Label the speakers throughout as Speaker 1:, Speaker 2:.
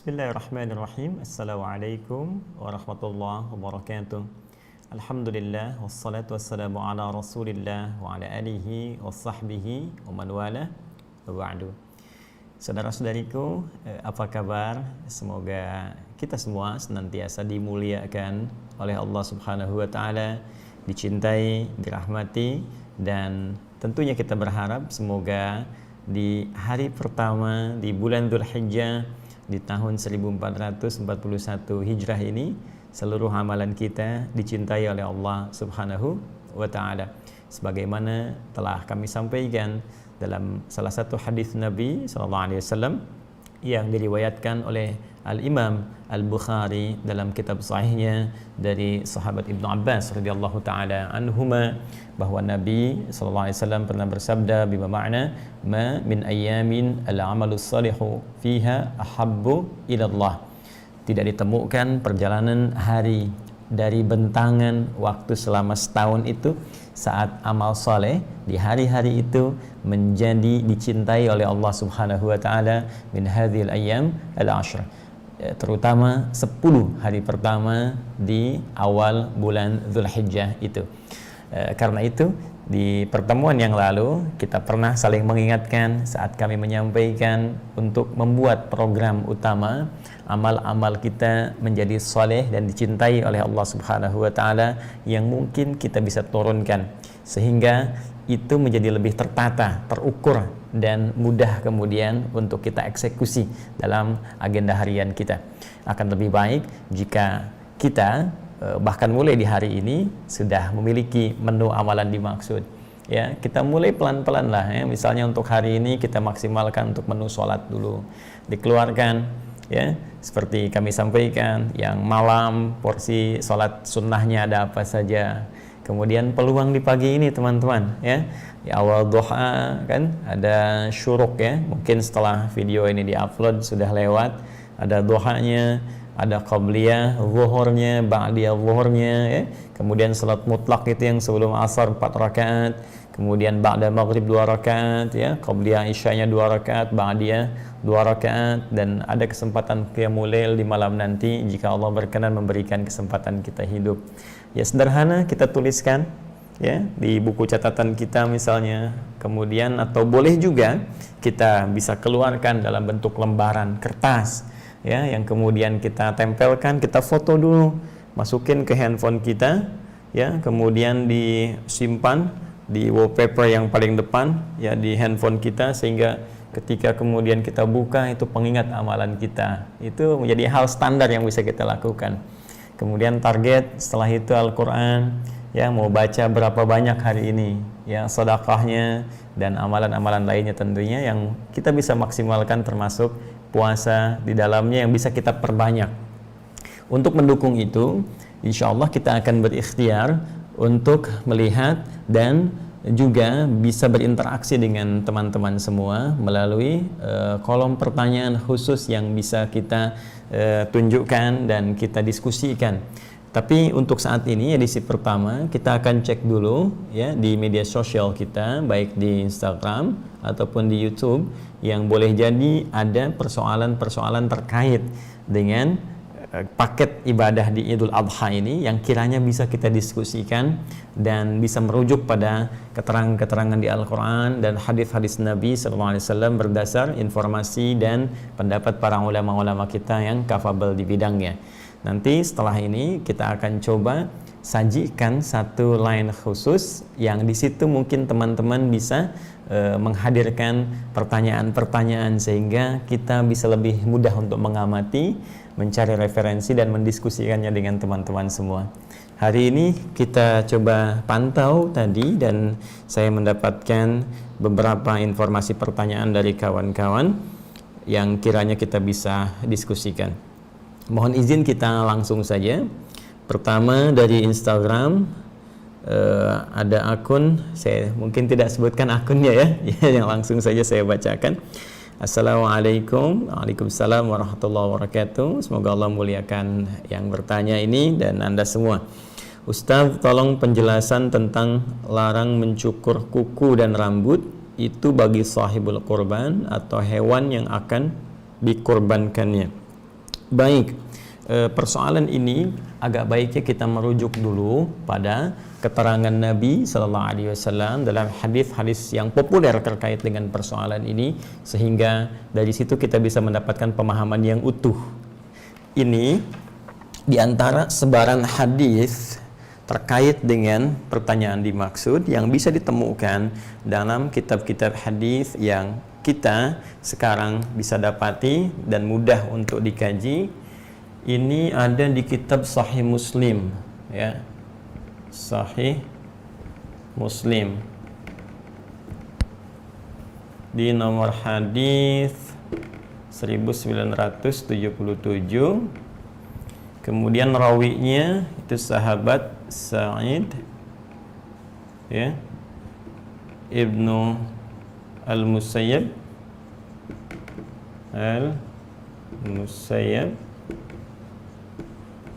Speaker 1: Bismillahirrahmanirrahim. Assalamualaikum warahmatullahi wabarakatuh. Alhamdulillah wassalatu wassalamu ala Rasulillah wa ala alihi wa sahbihi wa man wala wa ba'du. Saudara-saudariku, apa kabar? Semoga kita semua senantiasa dimuliakan oleh Allah Subhanahu wa taala, dicintai, dirahmati, dan tentunya kita berharap semoga di hari pertama di bulan Dzulhijjah di tahun 1441 Hijrah ini seluruh amalan kita dicintai oleh Allah Subhanahu wa taala. Sebagaimana telah kami sampaikan dalam salah satu hadis Nabi sallallahu alaihi wasallam yang diriwayatkan oleh Al-Imam Al-Bukhari dalam kitab sahihnya dari sahabat Ibnu Abbas radhiyallahu taala anhuma, bahwa Nabi sallallahu alaihi wasallam pernah bersabda bima ma'na ma min ayyamin al-amalus salihu fiha ahabbu ila Allah. Tidak ditemukan perjalanan hari dari bentangan waktu selama setahun itu saat amal soleh di hari-hari itu menjadi dicintai oleh Allah Subhanahu wa taala min hadhil ayyam al-ashr, terutama 10 hari pertama di awal bulan Dzulhijjah itu. Karena itu di pertemuan yang lalu kita pernah saling mengingatkan saat kami menyampaikan untuk membuat program utama amal-amal kita menjadi soleh dan dicintai oleh Allah Subhanahu wa taala yang mungkin kita bisa turunkan sehingga itu menjadi lebih tertata, terukur, dan mudah kemudian untuk kita eksekusi dalam agenda harian kita. Akan lebih baik jika kita bahkan mulai di hari ini sudah memiliki menu amalan dimaksud. Ya, kita mulai pelan-pelan lah ya. Misalnya untuk hari ini kita maksimalkan untuk menu sholat dulu. Dikeluarkan ya, seperti kami sampaikan, yang malam porsi sholat sunnahnya ada apa saja. Kemudian peluang di pagi ini teman-teman ya. Di awal duha kan ada syuruk ya. Mungkin setelah video ini diupload sudah lewat. Ada duhanya, ada qabliyah zuhurnya, ba'diyah zuhurnya ya. Kemudian salat mutlak itu yang sebelum asar 4 rakaat, kemudian ba'da maghrib 2 rakaat ya, qabliyah isyanya 2 rakaat, ba'diyah 2 rakaat, dan ada kesempatan qiyamul lail di malam nanti jika Allah berkenan memberikan kesempatan kita hidup. Ya, sederhana kita tuliskan ya di buku catatan kita misalnya, kemudian atau boleh juga kita bisa keluarkan dalam bentuk lembaran kertas ya, yang kemudian kita tempelkan, kita foto dulu, masukin ke handphone kita ya, kemudian disimpan di wallpaper yang paling depan ya di handphone kita, sehingga ketika kemudian kita buka itu pengingat amalan kita. Itu menjadi hal standar yang bisa kita lakukan. Kemudian target setelah itu Al-Quran ya, mau baca berapa banyak hari ini ya, sedekahnya dan amalan-amalan lainnya tentunya yang kita bisa maksimalkan, termasuk puasa di dalamnya yang bisa kita perbanyak. Untuk mendukung itu, insya Allah kita akan berikhtiar untuk melihat dan juga bisa berinteraksi dengan teman-teman semua melalui kolom pertanyaan khusus yang bisa kita tunjukkan dan kita diskusikan. Tapi untuk saat ini edisi pertama kita akan cek dulu ya di media sosial kita, baik di Instagram ataupun di YouTube, yang boleh jadi ada persoalan-persoalan terkait dengan paket ibadah di Idul Adha ini yang kiranya bisa kita diskusikan dan bisa merujuk pada keterangan-keterangan di Al-Quran dan hadis-hadis Nabi SAW berdasar informasi dan pendapat para ulama-ulama kita yang kafabel di bidangnya. Nanti setelah ini kita akan coba sajikan satu line khusus yang di situ mungkin teman-teman bisa menghadirkan pertanyaan-pertanyaan sehingga kita bisa lebih mudah untuk mengamati, mencari referensi dan mendiskusikannya dengan teman-teman semua. Hari ini kita coba pantau tadi dan saya mendapatkan beberapa informasi pertanyaan dari kawan-kawan yang kiranya kita bisa diskusikan. Mohon izin kita langsung saja. Pertama dari Instagram, ada akun, saya mungkin tidak sebutkan akunnya ya, yang langsung saja saya bacakan. Assalamualaikum. Waalaikumsalam warahmatullahi wabarakatuh. Semoga Allah muliakan yang bertanya ini dan Anda semua. Ustaz, tolong penjelasan tentang larang mencukur kuku dan rambut itu bagi sahibul kurban atau hewan yang akan dikurbankannya. Baik, persoalan ini agak baiknya kita merujuk dulu pada keterangan Nabi Sallallahu Alaihi Wasallam dalam hadis-hadis yang populer terkait dengan persoalan ini, sehingga dari situ kita bisa mendapatkan pemahaman yang utuh. Ini di antara sebaran hadis terkait dengan pertanyaan dimaksud yang bisa ditemukan dalam kitab-kitab hadis yang kita sekarang bisa dapati dan mudah untuk dikaji. Ini ada di kitab Sahih Muslim, ya. Sahih Muslim di nomor hadis 1977. Kemudian rawinya itu sahabat Sa'id, ya, Ibnu Al-Musayyab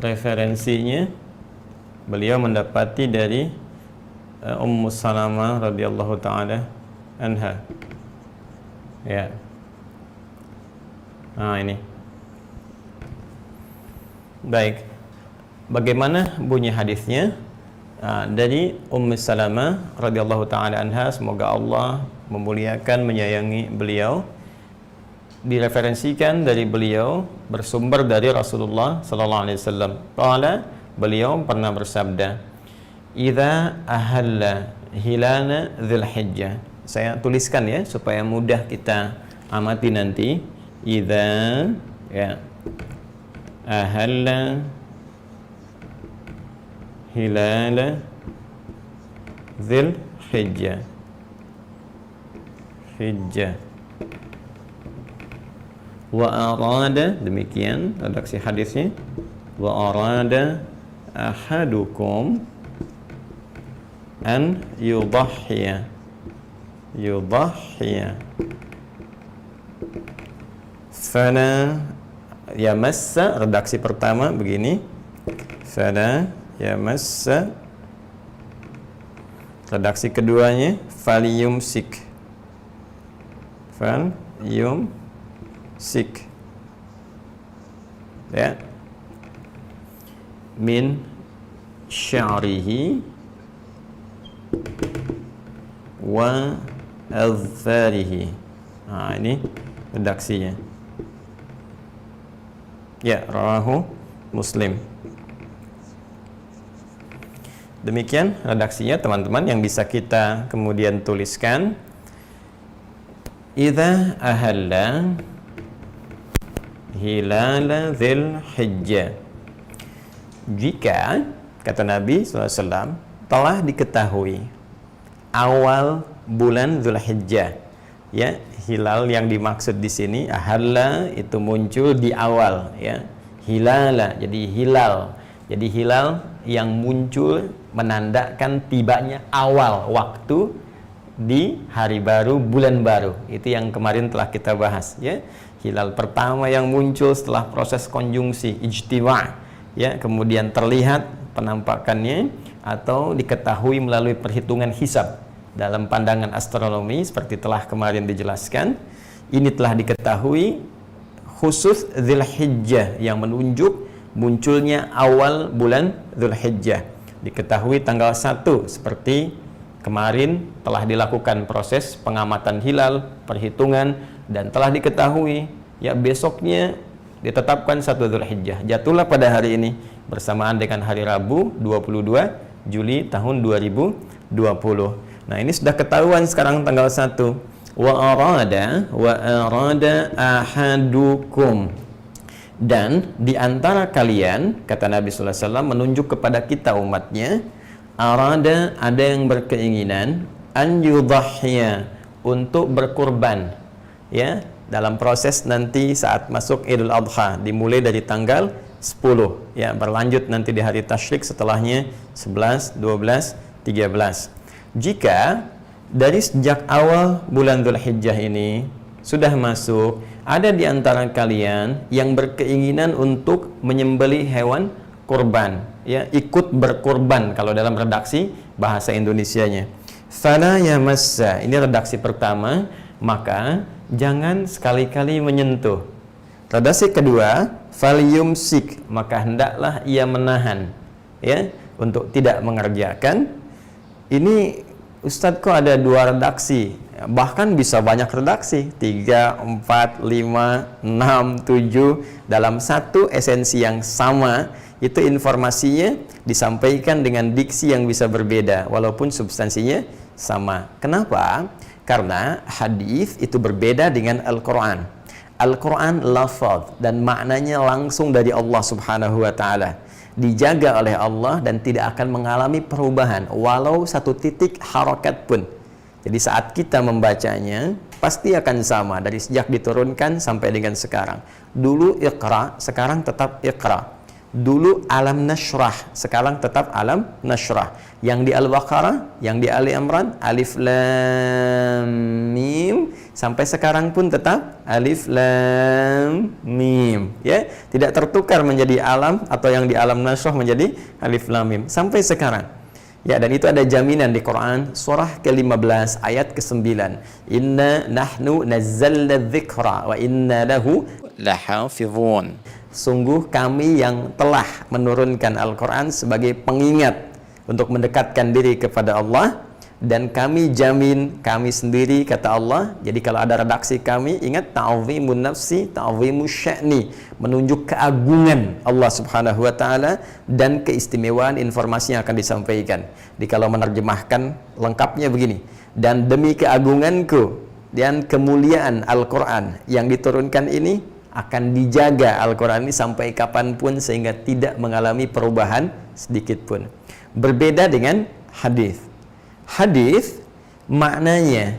Speaker 1: referensinya beliau mendapati dari Ummu Salamah radhiyallahu taala anha, ya. Nah, ini baik, bagaimana bunyi hadisnya? Dari Ummu Salamah radhiyallahu taala anha, semoga Allah memuliakan, menyayangi beliau, direferensikan dari beliau bersumber dari Rasulullah sallallahu alaihi wasallam. Qala, beliau pernah bersabda, "Idza ahalla hilana Dzulhijjah." Saya tuliskan ya supaya mudah kita amati nanti. Idza, ya, ahalla hilala Dzulhijjah, wa arada, demikian redaksi hadisnya, wa arada ahadukum an yudahhiya fala yamassa, redaksi pertama begini, fala yamassa, redaksi keduanya falyumsik, ya, min sya'rihi wa azfarihi. Nah, ini redaksinya, ya, rawahu Muslim. Demikian redaksinya teman-teman yang bisa kita kemudian tuliskan. Idza ahalla hilala Dzulhijjah, jika, kata Nabi SAW, telah diketahui awal bulan Dzulhijjah, ya, hilal yang dimaksud di sini ahalla itu muncul di awal, ya, hilala jadi hilal yang muncul menandakan tibanya awal waktu di hari baru, bulan baru. Itu yang kemarin telah kita bahas, ya. Hilal pertama yang muncul setelah proses konjungsi ijtima', ya, kemudian terlihat penampakannya atau diketahui melalui perhitungan hisab dalam pandangan astronomi seperti telah kemarin dijelaskan. Ini telah diketahui khusus Dzulhijjah yang menunjuk munculnya awal bulan Dzulhijjah. Diketahui tanggal 1 seperti kemarin telah dilakukan proses pengamatan hilal, perhitungan, dan telah diketahui, ya, besoknya ditetapkan 1 Dzulhijjah. Jatuhlah pada hari ini bersamaan dengan hari Rabu 22 Juli tahun 2020. Nah, ini sudah ketahuan sekarang tanggal 1. Wa arada ahadukum, dan di antara kalian, kata Nabi sallallahu alaihi wasallam menunjuk kepada kita umatnya, arada, ada yang berkeinginan, an yudahhiya, untuk berkurban, ya, dalam proses nanti saat masuk Idul Adha, dimulai dari tanggal 10, ya, berlanjut nanti di hari tasyrik setelahnya 11, 12, 13. Jika dari sejak awal bulan Dzulhijjah ini sudah masuk, ada di antara kalian yang berkeinginan untuk menyembelih hewan kurban, ya, ikut berkurban kalau dalam redaksi bahasa Indonesianya. Fala yamassa, ini redaksi pertama, maka jangan sekali-kali menyentuh. Redaksi kedua, falyumsik, maka hendaklah ia menahan, ya, untuk tidak mengerjakan. Ini Ustadz kok ada 2 redaksi, bahkan bisa banyak redaksi, 3, 4, 5, 6, 7 dalam satu esensi yang sama. Itu informasinya disampaikan dengan diksi yang bisa berbeda walaupun substansinya sama. Kenapa? Karena hadis itu berbeda dengan Al-Quran. Al-Quran lafaz dan maknanya langsung dari Allah Subhanahu wa Ta'ala, dijaga oleh Allah dan tidak akan mengalami perubahan walau satu titik harokat pun. Jadi saat kita membacanya pasti akan sama dari sejak diturunkan sampai dengan sekarang. Dulu Iqra, sekarang tetap Iqra. Dulu Alam Nashrah, sekarang tetap Alam Nashrah. Yang di Al-Baqarah, yang di Ali Imran, Alif Lam Mim, sampai sekarang pun tetap Alif Lam Mim, ya, tidak tertukar menjadi Alam atau yang di Alam Nashrah menjadi Alif Lam Mim sampai sekarang. Ya, dan itu ada jaminan di Quran surah ke-15 ayat ke-9. Inna nahnu nazzalna dzikra wa inna lahu lahafizun. Sungguh kami yang telah menurunkan Al-Quran sebagai pengingat untuk mendekatkan diri kepada Allah, dan kami jamin kami sendiri, kata Allah. Jadi kalau ada redaksi kami, ingat ta'zimun nafsi, ta'zimus sya'ni, menunjuk keagungan Allah Subhanahu wa Ta'ala dan keistimewaan informasi yang akan disampaikan. Jadi kalau menerjemahkan lengkapnya begini, dan demi keagunganku dan kemuliaan Al-Quran yang diturunkan ini, akan dijaga Al-Quran ini sampai kapanpun sehingga tidak mengalami perubahan sedikit pun. Berbeda dengan hadis. Hadis maknanya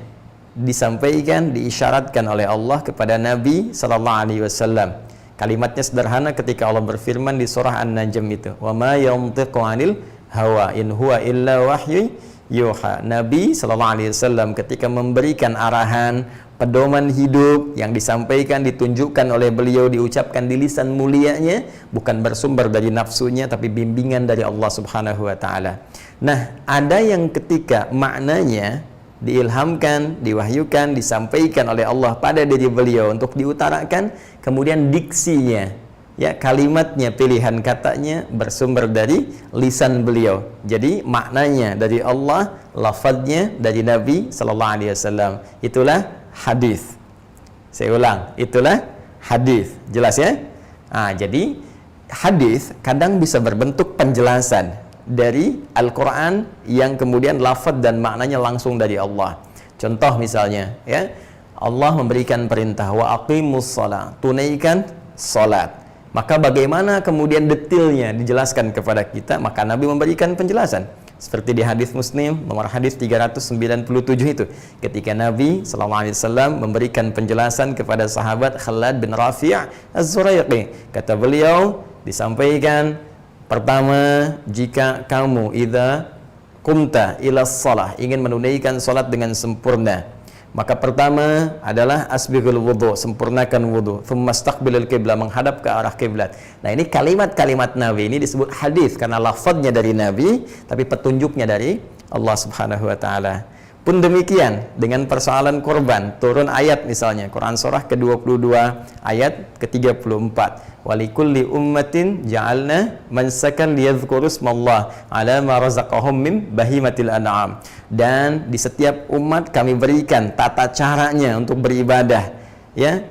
Speaker 1: disampaikan, diisyaratkan oleh Allah kepada Nabi Sallallahu Alaihi Wasallam. Kalimatnya sederhana ketika Allah berfirman di surah An-Najm itu, wa ma yantiqu 'anil hawa in huwa illa wahyu yuha. Nabi Sallallahu Alaihi Wasallam ketika memberikan arahan, pedoman hidup yang disampaikan, ditunjukkan oleh beliau, diucapkan di lisan mulianya, bukan bersumber dari nafsunya tapi bimbingan dari Allah Subhanahu wa Ta'ala. Nah, ada yang ketika maknanya diilhamkan, diwahyukan, disampaikan oleh Allah pada diri beliau untuk diutarakan, kemudian diksinya, ya, kalimatnya, pilihan katanya bersumber dari lisan beliau. Jadi maknanya dari Allah, lafadznya dari Nabi Sallallahu Alaihi Wasallam. Itulah hadis. Saya ulang, itulah hadis. Jelas ya? Jadi hadis kadang bisa berbentuk penjelasan dari Al-Quran yang kemudian lafaz dan maknanya langsung dari Allah. Contoh misalnya, ya, Allah memberikan perintah wa aqimus shalah, tunaikan salat. Maka bagaimana kemudian detailnya dijelaskan kepada kita? Maka Nabi memberikan penjelasan. Seperti di hadis Muslim nomor hadis 397 itu, ketika Nabi SAW memberikan penjelasan kepada sahabat Khalad bin Rafi' Az-Zuraiqi, kata beliau, disampaikan, pertama, jika kamu idza qumta ila shalah, ingin menunaikan salat dengan sempurna, maka pertama adalah asbighul wudu, sempurnakan wudu, thumma istaqbilul qiblah, menghadap ke arah kiblat. Nah, ini kalimat-kalimat Nabi ini disebut hadis karena lafadznya dari Nabi tapi petunjuknya dari Allah Subhanahu wa Ta'ala. Pun demikian dengan persoalan kurban, turun ayat misalnya Quran surah ke-22 ayat ke-34, walikulli ummatin ja'alna mansakan liyadhkuru ismallah ala ma razaqahum min bahimatil an'am. Dan di setiap umat kami berikan tata caranya untuk beribadah, ya.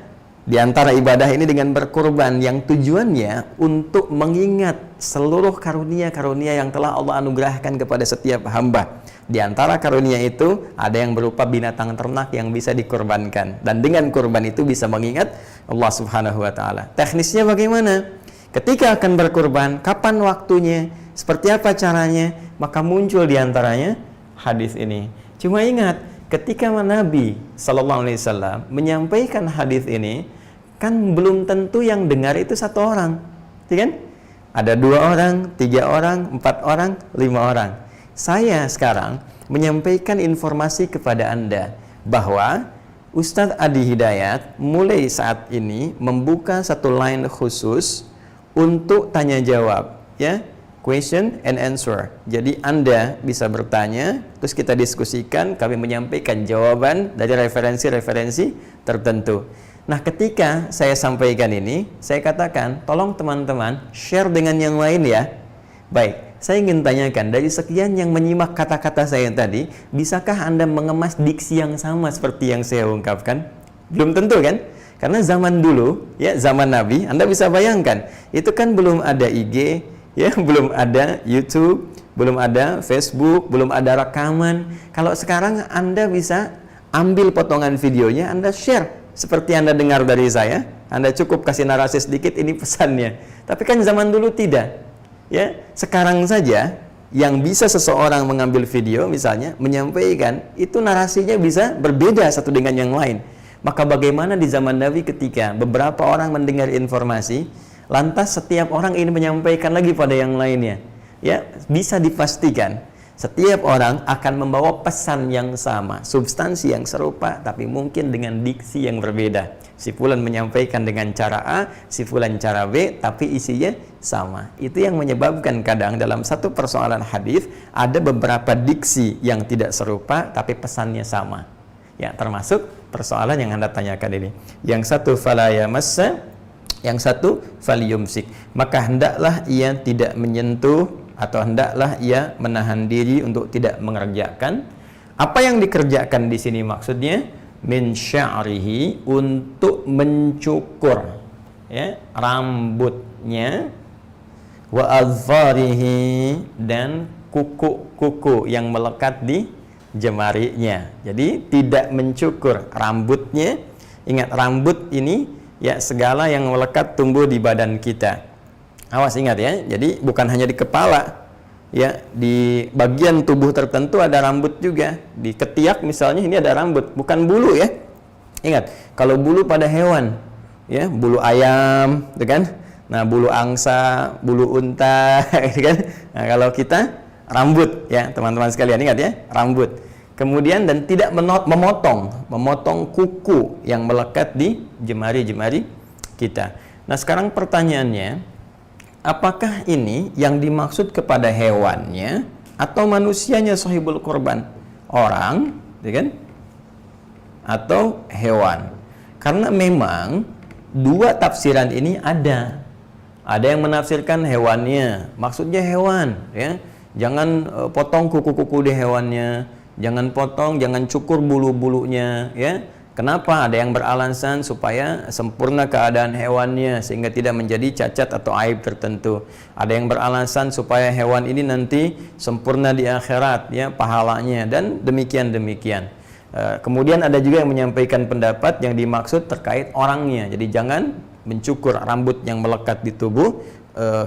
Speaker 1: Di antara ibadah ini dengan berkurban yang tujuannya untuk mengingat seluruh karunia-karunia yang telah Allah anugerahkan kepada setiap hamba. Di antara karunia itu ada yang berupa binatang ternak yang bisa dikorbankan, dan dengan kurban itu bisa mengingat Allah Subhanahu wa Ta'ala. Teknisnya bagaimana? Ketika akan berkurban, kapan waktunya, seperti apa caranya, maka muncul di antaranya hadis ini. Cuma ingat, ketika Nabi Sallallahu Alaihi Wasallam menyampaikan hadis ini, kan belum tentu yang dengar itu satu orang, ya kan? Ada 2 orang, 3 orang, 4 orang, 5 orang. Saya sekarang menyampaikan informasi kepada Anda bahwa Ustadz Adi Hidayat mulai saat ini membuka satu line khusus untuk tanya jawab, ya, question and answer. Jadi Anda bisa bertanya, terus kita diskusikan, kami menyampaikan jawaban dari referensi-referensi tertentu. Nah, ketika saya sampaikan ini, saya katakan, tolong teman-teman share dengan yang lain ya. Baik, saya ingin tanyakan, dari sekian yang menyimak kata-kata saya tadi, bisakah Anda mengemas diksi yang sama seperti yang saya ungkapkan? Belum tentu kan? Karena zaman dulu, ya zaman Nabi, Anda bisa bayangkan, itu kan belum ada IG, ya, belum ada YouTube, belum ada Facebook, belum ada rekaman. Kalau sekarang Anda bisa ambil potongan videonya, Anda share. Seperti Anda dengar dari saya, Anda cukup kasih narasi sedikit, ini pesannya. Tapi kan zaman dulu tidak. Ya, sekarang saja yang bisa seseorang mengambil video misalnya menyampaikan, itu narasinya bisa berbeda satu dengan yang lain. Maka bagaimana di zaman Nabi ketika beberapa orang mendengar informasi, lantas setiap orang ini menyampaikan lagi pada yang lainnya. Ya, bisa dipastikan setiap orang akan membawa pesan yang sama, substansi yang serupa, tapi mungkin dengan diksi yang berbeda. Si fulan menyampaikan dengan cara A, si fulan cara B, tapi isinya sama. Itu yang menyebabkan kadang dalam satu persoalan hadis ada beberapa diksi yang tidak serupa, tapi pesannya sama. Ya, termasuk persoalan yang Anda tanyakan ini. Yang satu fala yamassa, yang satu falyumsik. Maka hendaklah ia tidak menyentuh atau hendaklah ia menahan diri untuk tidak mengerjakan. Apa yang dikerjakan di sini maksudnya? Min sya'rihi, untuk mencukur ya rambutnya, wa azfarihi, dan kuku-kuku yang melekat di jemarinya. Jadi tidak mencukur rambutnya. Ingat, rambut ini ya segala yang melekat tumbuh di badan kita. Awas, ingat ya, jadi bukan hanya di kepala, ya, di bagian tubuh tertentu ada rambut juga. Di ketiak misalnya ini ada rambut, bukan bulu ya. Ingat, kalau bulu pada hewan, ya, bulu ayam, gitu kan? Nah, bulu angsa, bulu unta, gitu kan? Nah, kalau kita rambut, ya, teman-teman sekalian, ingat ya, rambut. Kemudian dan tidak memotong kuku yang melekat di jemari-jemari kita. Nah, sekarang pertanyaannya, apakah ini yang dimaksud kepada hewannya atau manusianya sahibul korban? Orang, ya kan? Atau hewan? Karena memang dua tafsiran ini ada. Ada yang menafsirkan hewannya, maksudnya hewan, ya. Jangan potong kuku-kuku di hewannya, jangan potong, jangan cukur bulu-bulunya, ya. Kenapa? Ada yang beralasan supaya sempurna keadaan hewannya sehingga tidak menjadi cacat atau aib tertentu. Ada yang beralasan supaya hewan ini nanti sempurna di akhirat, ya, pahalanya, dan demikian. Kemudian ada juga yang menyampaikan pendapat yang dimaksud terkait orangnya. Jadi jangan mencukur rambut yang melekat di tubuh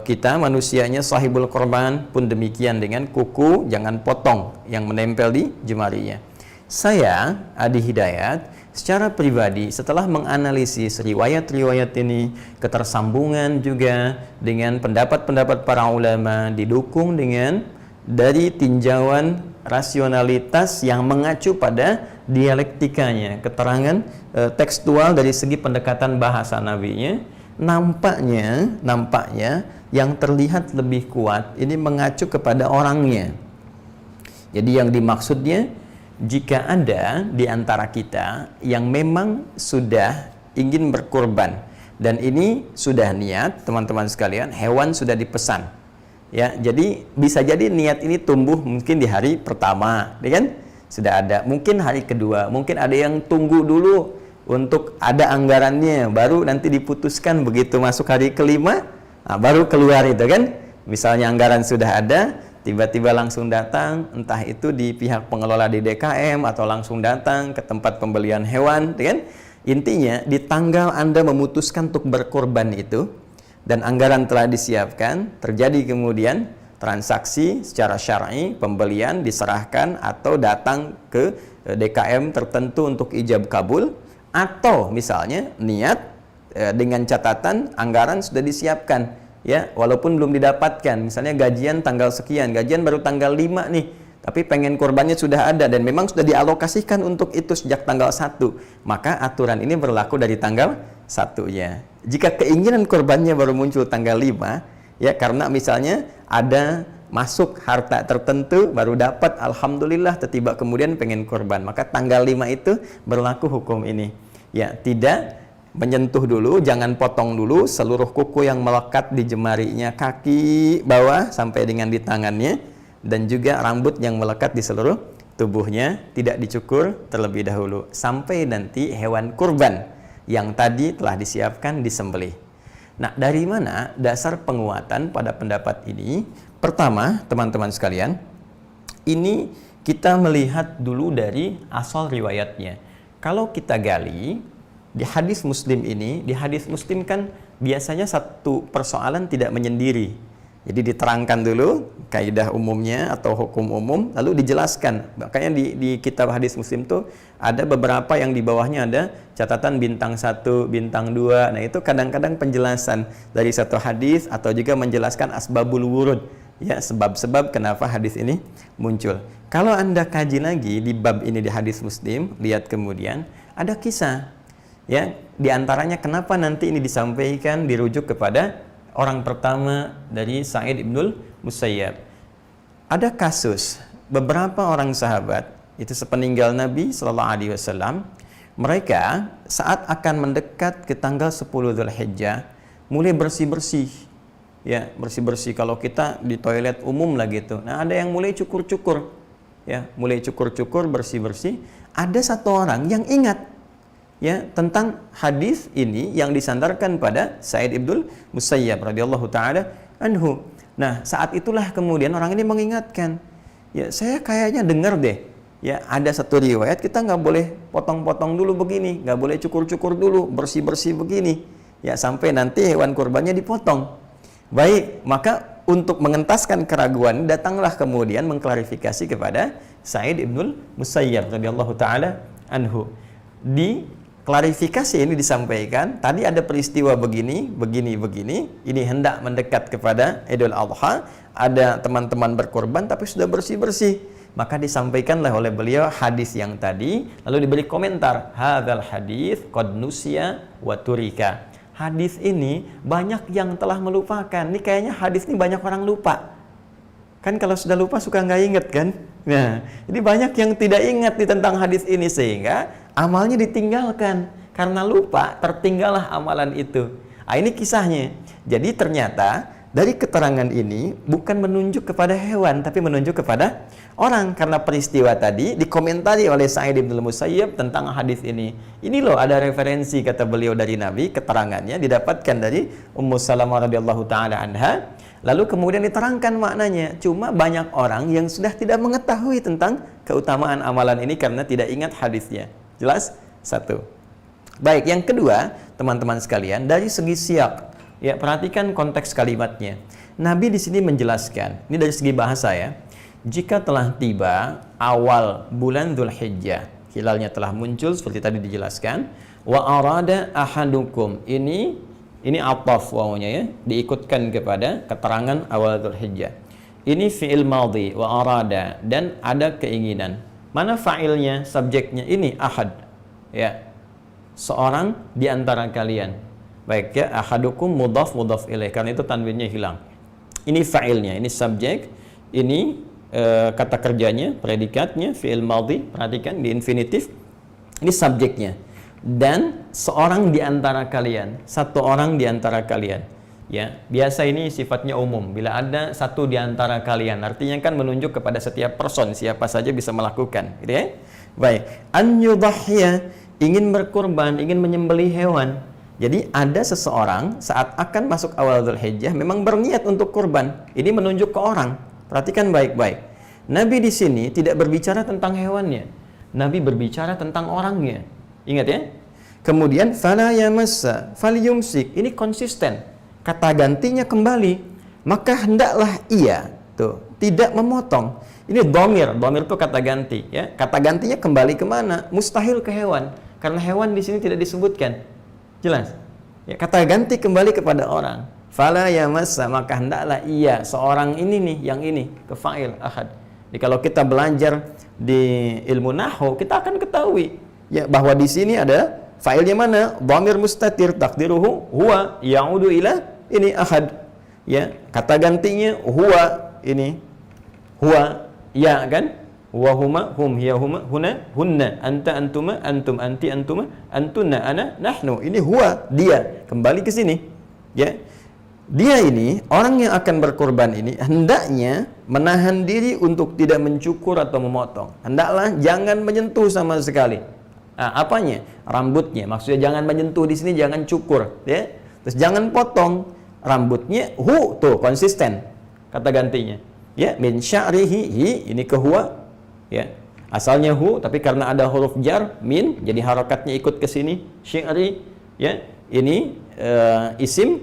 Speaker 1: kita, manusianya sahibul korban pun demikian, dengan kuku jangan potong yang menempel di jemarinya. Saya, Adi Hidayat, secara pribadi setelah menganalisis riwayat-riwayat ini, ketersambungan juga dengan pendapat-pendapat para ulama, didukung dengan dari tinjauan rasionalitas yang mengacu pada dialektikanya, keterangan tekstual dari segi pendekatan bahasa nabinya, nampaknya yang terlihat lebih kuat ini mengacu kepada orangnya. Jadi yang dimaksudnya, jika ada di antara kita yang memang sudah ingin berkurban dan ini sudah niat, teman-teman sekalian, hewan sudah dipesan, ya, jadi bisa jadi niat ini tumbuh mungkin di hari pertama, ya kan? Sudah ada, mungkin hari kedua, mungkin ada yang tunggu dulu untuk ada anggarannya, baru nanti diputuskan begitu masuk hari kelima, nah, baru keluar itu kan. Misalnya anggaran sudah ada, tiba-tiba langsung datang, entah itu di pihak pengelola di DKM atau langsung datang ke tempat pembelian hewan, kan? Intinya di tanggal Anda memutuskan untuk berkorban itu dan anggaran telah disiapkan, terjadi kemudian transaksi secara syar'i, pembelian diserahkan atau datang ke DKM tertentu untuk ijab kabul, atau misalnya niat dengan catatan anggaran sudah disiapkan, ya, walaupun belum didapatkan. Misalnya gajian tanggal sekian, gajian baru tanggal 5 nih, tapi pengen korbannya sudah ada dan memang sudah dialokasikan untuk itu sejak tanggal 1, maka aturan ini berlaku dari tanggal 1-nya. Jika keinginan korbannya baru muncul tanggal 5, ya, karena misalnya ada masuk harta tertentu baru dapat, alhamdulillah, tiba kemudian pengen korban, maka tanggal 5 itu berlaku hukum ini. Ya, tidak
Speaker 2: menyentuh dulu, jangan potong dulu seluruh kuku yang melekat di jemarinya kaki bawah sampai dengan di tangannya, dan juga rambut yang melekat di seluruh tubuhnya tidak dicukur terlebih dahulu sampai nanti hewan kurban yang tadi telah disiapkan disembelih. Nah, dari mana dasar penguatan pada pendapat ini? Pertama, teman-teman sekalian, ini kita melihat dulu dari asal riwayatnya. Kalau kita gali di hadis Muslim ini, di hadis Muslim kan biasanya satu persoalan tidak menyendiri. Jadi diterangkan dulu kaidah umumnya atau hukum umum, lalu dijelaskan. Makanya di kitab hadis Muslim tuh ada beberapa yang di bawahnya ada catatan bintang 1, bintang 2. Nah, itu kadang-kadang penjelasan dari satu hadis atau juga menjelaskan asbabul wurud. Ya, sebab-sebab kenapa hadis ini muncul. Kalau Anda kaji lagi di bab ini di hadis Muslim, lihat kemudian ada kisah. Ya, di antaranya kenapa nanti ini disampaikan dirujuk kepada orang pertama dari Sa'id ibnul Musayyab. Ada kasus beberapa orang sahabat itu sepeninggal Nabi Shallallahu Alaihi Wasallam, mereka saat akan mendekat ke tanggal 10 Dzulhijjah mulai bersih-bersih. Ya, bersih-bersih. Kalau kita di toilet umum lah gitu. Nah, ada yang mulai cukur-cukur. Ya, mulai cukur-cukur, bersih-bersih. Ada satu orang yang ingat ya tentang hadis ini yang disandarkan pada Sa'id ibnul Musayyab radhiyallahu taala anhu. Nah, saat itulah kemudian orang ini mengingatkan, ya saya kayaknya dengar deh, ya ada satu riwayat kita nggak boleh potong-potong dulu begini, nggak boleh cukur-cukur dulu, bersih-bersih begini, ya sampai nanti hewan kurbannya dipotong. Baik, maka untuk mengentaskan keraguan datanglah kemudian mengklarifikasi kepada Sa'id ibnul Musayyab radhiyallahu taala anhu. Di klarifikasi ini disampaikan, tadi ada peristiwa begini, ini hendak mendekat kepada Idul Adha, ada teman-teman berkorban tapi sudah bersih-bersih. Maka disampaikanlah oleh beliau hadis yang tadi, lalu diberi komentar, hadzal hadis qad nusiya wa turika. Hadis ini banyak yang telah melupakan. Ini kayaknya hadis ini banyak orang lupa. Kan kalau sudah lupa suka nggak ingat kan? Nah, jadi banyak yang tidak ingat tentang hadis ini sehingga amalnya ditinggalkan. Karena lupa, tertinggallah amalan itu. Nah, ini kisahnya. Jadi ternyata dari keterangan ini bukan menunjuk kepada hewan, tapi menunjuk kepada orang. Karena peristiwa tadi dikomentari oleh Sa'id ibnul Musayyab tentang hadis ini. Ini loh ada referensi kata beliau dari Nabi, keterangannya didapatkan dari Ummu Salamah radhiyallahu taala anha. Lalu kemudian diterangkan maknanya. Cuma banyak orang yang sudah tidak mengetahui tentang keutamaan amalan ini karena tidak ingat hadisnya. Jelas? Satu. Baik, yang kedua, teman-teman sekalian, dari segi siyak, ya perhatikan konteks kalimatnya. Nabi di sini menjelaskan, ini dari segi bahasa ya. Jika telah tiba awal bulan Dzulhijjah, hilalnya telah muncul seperti tadi dijelaskan, wa arada ahadukum, ini ataf wawunya ya, diikutkan kepada keterangan awal Dzulhijjah. Ini fi'il madhi wa arada, dan ada keinginan. Mana fa'ilnya, subjeknya? Ini ahad. Ya. Seorang di antara kalian. Baik ya, ahadukum mudhaf ilaih, karena itu tanwinnya hilang. Ini fa'ilnya, ini subjek, ini kata kerjanya, predikatnya, fi'il madhi, perhatikan di infinitif. Ini subjeknya. Dan seorang di antara kalian, satu orang di antara kalian. Ya, biasa ini sifatnya umum. Bila ada satu di antara kalian, artinya kan menunjuk kepada setiap person, siapa saja bisa melakukan, gitu ya. Baik, an yudhhiya, ingin berkurban, ingin menyembelih hewan. Jadi ada seseorang saat akan masuk awal Dzulhijjah memang berniat untuk kurban. Ini menunjuk ke orang. Perhatikan baik-baik. Nabi di sini tidak berbicara tentang hewannya. Nabi berbicara tentang orangnya. Ingat ya. Kemudian fala yamassa falyumsik. Ini konsisten. Kata gantinya kembali, maka hendaklah ia tidak memotong. Ini dhamir itu kata ganti ya. Kata gantinya kembali kemana? Mustahil ke hewan, karena hewan di sini tidak disebutkan. Jelas? Ya, kata ganti kembali kepada orang. Fala yamassa, maka hendaklah ia, seorang ini nih, yang ini, ke fa'il ahad. Jadi kalau kita belajar di ilmu nahwu, kita akan ketahui ya bahwa di sini ada fa'ilnya mana? Dhamir mustatir takdiruhu huwa ya'udu ila ini ahad. Ya, kata gantinya huwa, ini huwa ya kan? Wa huma, hum, hiya, huma, huna, hunna, anta, antuma, antum, anti, antuma, antunna, ana, nahnu. Ini huwa, dia. Kembali ke sini. Ya. Dia ini, orang yang akan berkorban ini hendaknya menahan diri untuk tidak mencukur atau memotong. Hendaklah jangan menyentuh sama sekali. Apanya? Rambutnya. Maksudnya jangan menyentuh di sini, jangan cukur, ya. Terus jangan potong rambutnya. Tuh konsisten kata gantinya. Ya, min sya'rihi, hi, ini ke huwa. Ya. Asalnya hu, tapi karena ada huruf jar min, jadi harakatnya ikut ke sini. Syi'ri, ya. Ini isim,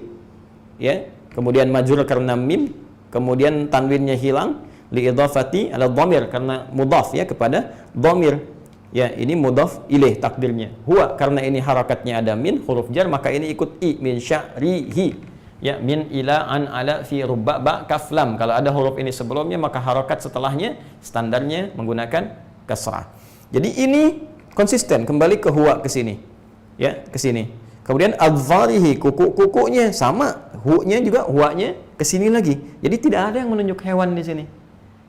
Speaker 2: ya. Kemudian majrur karena mim, kemudian tanwinnya hilang li idhafati ala dhamir karena mudhaf ya kepada dhamir. Ya, ini mudhaf ilaih takdirnya. Huwa karena ini harakatnya ada min huruf jar maka ini ikut i min sya'rihi. Ya, min ila an ala fi rubba ba kaf lam. Kalau ada huruf ini sebelumnya maka harakat setelahnya standarnya menggunakan kasrah. Jadi ini konsisten kembali ke huwa ke sini. Ya, ke sini. Kemudian adzarihi kuku-kukunya sama, hu-nya juga huwa-nya ke sini lagi. Jadi tidak ada yang menunjuk hewan di sini.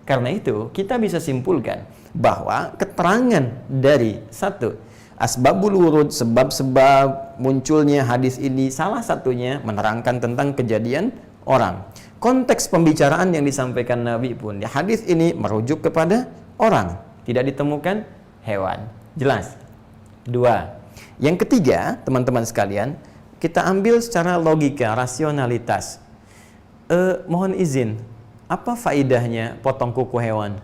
Speaker 2: Karena itu kita bisa simpulkan bahwa keterangan dari satu asbabul wurud, sebab-sebab munculnya hadis ini salah satunya menerangkan tentang kejadian orang. Konteks pembicaraan yang disampaikan Nabi pun di hadis ini merujuk kepada orang, tidak ditemukan hewan. Jelas? Dua. Yang ketiga, teman-teman sekalian, kita ambil secara logika, rasionalitas. Mohon izin, apa faidahnya potong kuku hewan?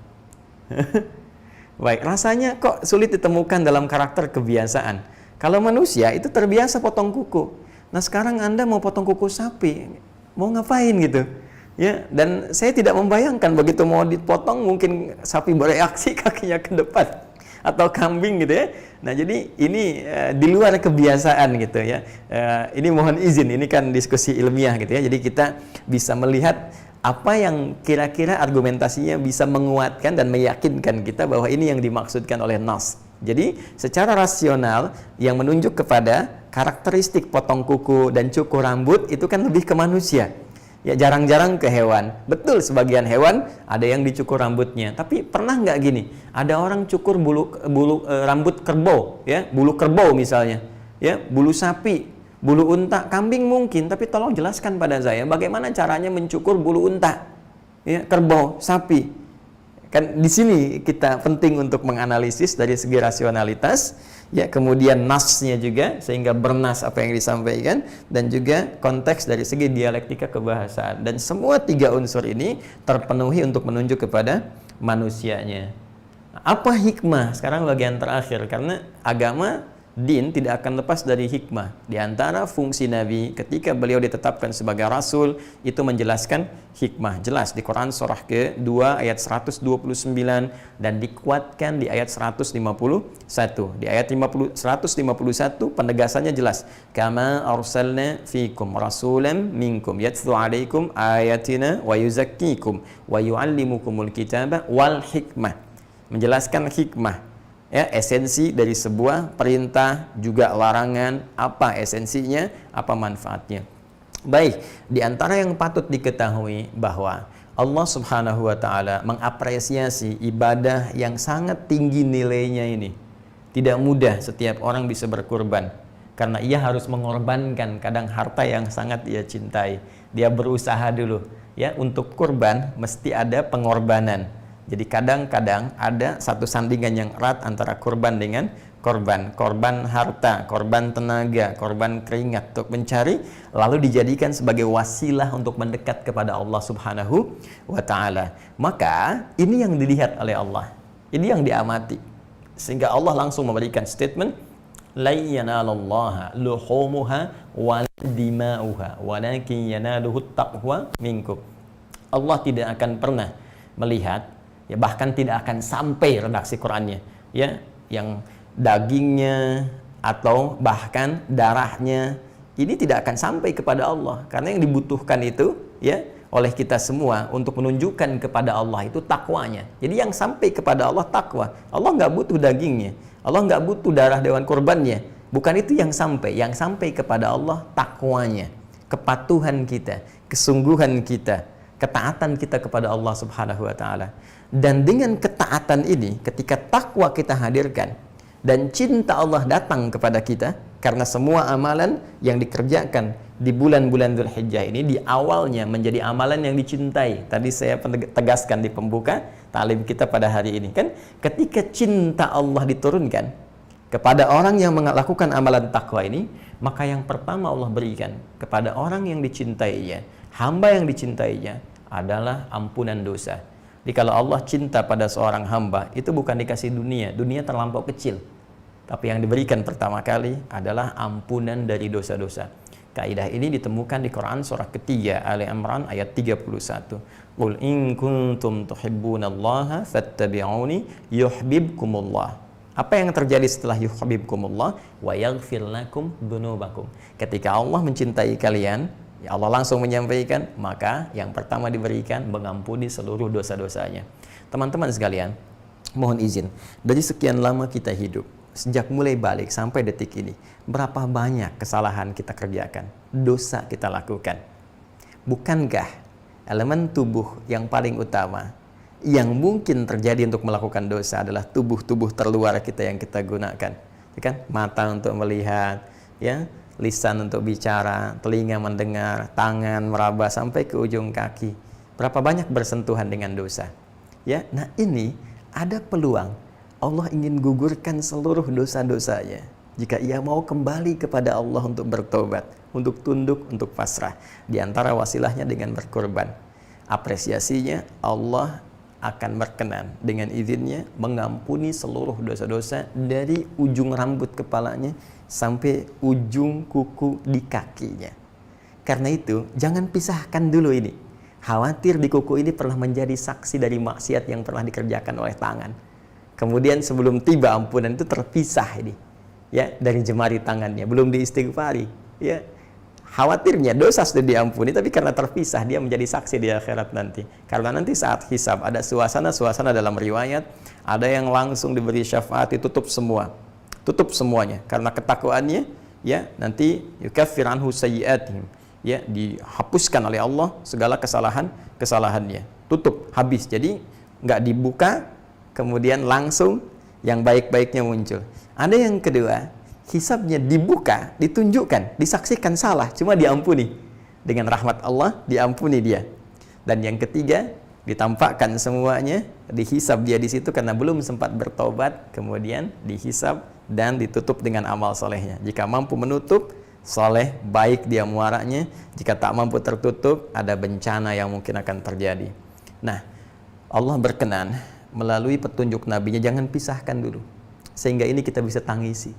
Speaker 2: Baik, rasanya kok sulit ditemukan dalam karakter kebiasaan. Kalau manusia itu terbiasa potong kuku. Nah sekarang Anda mau potong kuku sapi, mau ngapain gitu? Ya, dan saya tidak membayangkan begitu mau dipotong mungkin sapi bereaksi kakinya ke depan atau kambing gitu ya. Nah jadi ini di luar kebiasaan gitu ya. Ini mohon izin, ini kan diskusi ilmiah gitu ya. Jadi kita bisa melihat apa yang kira-kira argumentasinya bisa menguatkan dan meyakinkan kita bahwa ini yang dimaksudkan oleh nas. Jadi secara rasional yang menunjuk kepada karakteristik potong kuku dan cukur rambut itu kan lebih ke manusia. Ya jarang-jarang ke hewan. Betul sebagian hewan ada yang dicukur rambutnya. Tapi pernah nggak gini? Ada orang cukur rambut kerbau, ya bulu kerbau misalnya, ya bulu sapi, bulu unta, kambing mungkin. Tapi tolong jelaskan pada saya bagaimana caranya mencukur bulu unta, ya kerbau, sapi. Kan di sini kita penting untuk menganalisis dari segi rasionalitas, ya kemudian nasnya juga sehingga bernas apa yang disampaikan dan juga konteks dari segi dialektika kebahasaan dan semua tiga unsur ini terpenuhi untuk menunjuk kepada manusianya. Apa hikmah? Sekarang bagian terakhir karena agama din tidak akan lepas dari hikmah. Di antara fungsi Nabi ketika beliau ditetapkan sebagai Rasul itu menjelaskan hikmah. Jelas di Quran surah ke-2 ayat 129 dan dikuatkan di ayat 151. Di ayat 151 penegasannya jelas. Kama arsalna fikum rasulan minkum yatlu alaikum ayatina wa yuzakkikum wa yuallimukumul kitaba wal hikmah. Menjelaskan hikmah. Ya, esensi dari sebuah perintah juga larangan, apa esensinya, apa manfaatnya. Baik, di antara yang patut diketahui bahwa Allah Subhanahu wa taala mengapresiasi ibadah yang sangat tinggi nilainya ini. Tidak mudah setiap orang bisa berkurban karena ia harus mengorbankan kadang harta yang sangat ia cintai. Dia berusaha dulu, ya, untuk kurban mesti ada pengorbanan. Jadi kadang-kadang ada satu sandingan yang erat antara korban dengan korban. Korban harta, korban tenaga, korban keringat untuk mencari, lalu dijadikan sebagai wasilah untuk mendekat kepada Allah Subhanahu wa ta'ala. Maka ini yang dilihat oleh Allah, ini yang diamati. Sehingga Allah langsung memberikan statement, la yanalallaha luhumuha wa dima'uha walakin yanaluhu taqwa minkum. Allah tidak akan pernah melihat, ya bahkan tidak akan sampai redaksi Qurannya, ya yang dagingnya atau bahkan darahnya ini tidak akan sampai kepada Allah karena yang dibutuhkan itu ya oleh kita semua untuk menunjukkan kepada Allah itu takwanya. Jadi yang sampai kepada Allah takwa. Allah nggak butuh dagingnya, Allah nggak butuh darah hewan kurbannya. Bukan itu yang sampai kepada Allah takwanya, kepatuhan kita, kesungguhan kita. ketaatan kita kepada Allah Subhanahu wa taala. Dan dengan ketaatan ini, ketika takwa kita hadirkan dan cinta Allah datang kepada kita, karena semua amalan yang dikerjakan di bulan-bulan Dzulhijjah ini di awalnya menjadi amalan yang dicintai. Tadi saya tegaskan di pembuka talim kita pada hari ini kan, ketika cinta Allah diturunkan kepada orang yang melakukan amalan takwa ini, maka yang pertama Allah berikan kepada orang yang dicintainya, hamba yang dicintainya, adalah ampunan dosa. Jadi kalau Allah cinta pada seorang hamba, itu bukan dikasih dunia, dunia terlampau kecil, tapi yang diberikan pertama kali adalah ampunan dari dosa-dosa. Kaidah ini ditemukan di Quran surah ketiga Ali Imran ayat 31. Qul in kuntum tuhibbunallaha fattabi'uni yuhibbukumullah. Apa yang terjadi setelah yuhibbukumullah? Wa yaghfir lakum dzunubakum. Ketika Allah mencintai kalian, ya Allah langsung menyampaikan, maka yang pertama diberikan mengampuni seluruh dosa-dosanya. Teman-teman sekalian, mohon izin, dari sekian lama kita hidup, sejak mulai balik sampai detik ini, berapa banyak kesalahan kita kerjakan, dosa kita lakukan. Bukankah elemen tubuh yang paling utama yang mungkin terjadi untuk melakukan dosa adalah tubuh-tubuh terluar kita yang kita gunakan, ya kan? Mata untuk melihat, ya, lisan untuk bicara, telinga mendengar, tangan meraba sampai ke ujung kaki. Berapa banyak bersentuhan dengan dosa, ya? Nah, ini ada peluang Allah ingin gugurkan seluruh dosa-dosanya jika ia mau kembali kepada Allah untuk bertobat, untuk tunduk, untuk pasrah. Di antara wasilahnya dengan berkorban. Apresiasinya, Allah akan berkenan dengan izinnya mengampuni seluruh dosa-dosa dari ujung rambut kepalanya sampai ujung kuku di kakinya. Karena itu, jangan pisahkan dulu ini. Khawatir di kuku ini pernah menjadi saksi dari maksiat yang pernah dikerjakan oleh tangan. Kemudian sebelum tiba ampunan itu terpisah ini, ya, dari jemari tangannya, belum diistighfari, ya. Khawatirnya dosa sudah diampuni, tapi karena terpisah dia menjadi saksi di akhirat nanti. Karena nanti saat hisab ada suasana dalam riwayat, ada yang langsung diberi syafaat, ditutup semua, tutup semuanya, karena ketakwaannya, ya, nanti yukaffir anhu sayyi'atihim, ya, dihapuskan oleh Allah segala kesalahannya, tutup habis. Jadi nggak dibuka, kemudian langsung yang baik-baiknya muncul. Ada yang kedua, hisabnya dibuka, ditunjukkan, disaksikan salah, cuma diampuni. Dengan rahmat Allah, diampuni dia. Dan yang ketiga, ditampakkan semuanya, dihisab dia di situ karena belum sempat bertobat, kemudian dihisab dan ditutup dengan amal solehnya. Jika mampu menutup, soleh, baik dia muaranya. Jika tak mampu tertutup, ada bencana yang mungkin akan terjadi. Nah, Allah berkenan melalui petunjuk nabinya, jangan pisahkan dulu, sehingga ini kita bisa tangisi,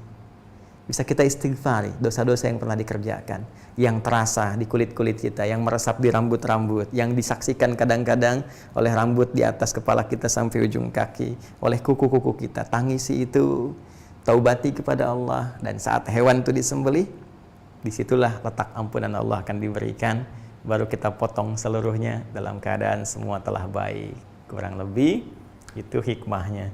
Speaker 2: bisa kita istighfari dosa-dosa yang pernah dikerjakan, yang terasa di kulit-kulit kita, yang meresap di rambut-rambut, yang disaksikan kadang-kadang oleh rambut di atas kepala kita sampai ujung kaki, oleh kuku-kuku kita. Tangisi itu, taubati kepada Allah, dan saat hewan itu disembelih, disitulah letak ampunan Allah akan diberikan. Baru kita potong seluruhnya dalam keadaan semua telah baik. Kurang lebih itu hikmahnya.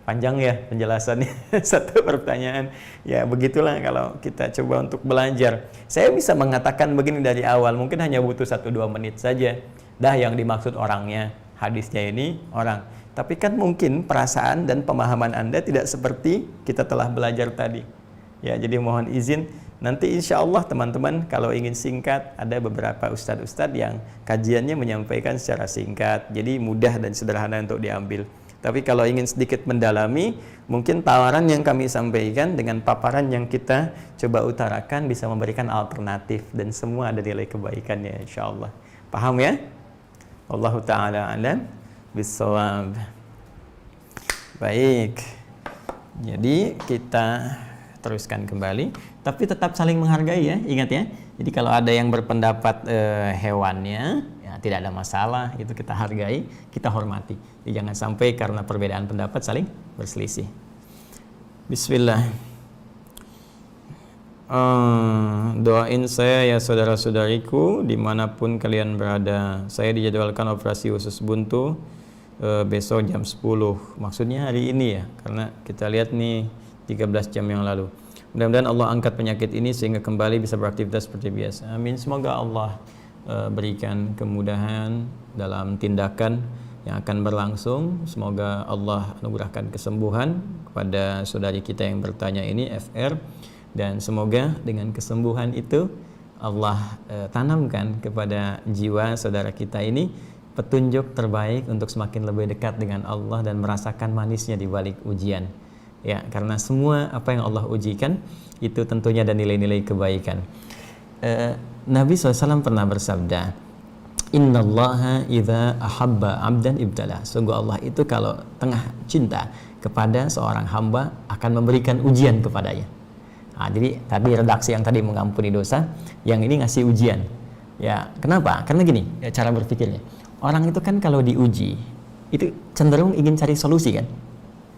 Speaker 2: Panjang ya penjelasannya. Satu pertanyaan. Ya begitulah kalau kita coba untuk belajar. Saya bisa mengatakan begini dari awal, mungkin hanya butuh 1-2 menit saja. Dah yang dimaksud orangnya, hadisnya ini orang. Tapi kan mungkin perasaan dan pemahaman Anda tidak seperti kita telah belajar tadi. Ya, jadi mohon izin, nanti insya Allah teman-teman kalau ingin singkat, ada beberapa ustadz-ustadz yang kajiannya menyampaikan secara singkat, jadi mudah dan sederhana untuk diambil. Tapi kalau ingin sedikit mendalami, mungkin tawaran yang kami sampaikan dengan paparan yang kita coba utarakan bisa memberikan alternatif, dan semua ada nilai kebaikannya insya Allah. Paham ya? Wallahu ta'ala a'lam bissawab. Baik, jadi kita teruskan kembali, tapi tetap saling menghargai ya, ingat ya. Jadi kalau ada yang berpendapat hewannya, ya tidak ada masalah, itu kita hargai, kita hormati. Jadi jangan sampai karena perbedaan pendapat saling berselisih. Bismillah. Doain saya ya saudara-saudariku dimanapun kalian berada. Saya dijadwalkan operasi usus buntu besok jam 10. Maksudnya hari ini ya, karena kita lihat nih 13 jam yang lalu. Mudah-mudahan Allah angkat penyakit ini sehingga kembali bisa beraktivitas seperti biasa. Amin. Semoga Allah
Speaker 1: berikan kemudahan dalam tindakan yang akan berlangsung. Semoga Allah anugerahkan kesembuhan kepada saudari kita yang bertanya ini, FR, dan semoga dengan kesembuhan itu Allah tanamkan kepada jiwa saudara kita ini petunjuk terbaik untuk semakin lebih dekat dengan Allah dan merasakan manisnya di balik ujian. Ya, karena semua apa yang Allah ujikan itu tentunya ada nilai-nilai kebaikan. Nabi SAW pernah bersabda, Innallaha idza ahabba abdan ibtala. Sungguh Allah itu kalau tengah cinta kepada seorang hamba akan memberikan ujian kepadanya. Nah, jadi tadi redaksi yang tadi mengampuni dosa, yang ini ngasih ujian. Ya, kenapa? Karena gini, ya, cara berpikirnya. Orang itu kan kalau diuji, itu cenderung ingin cari solusi kan?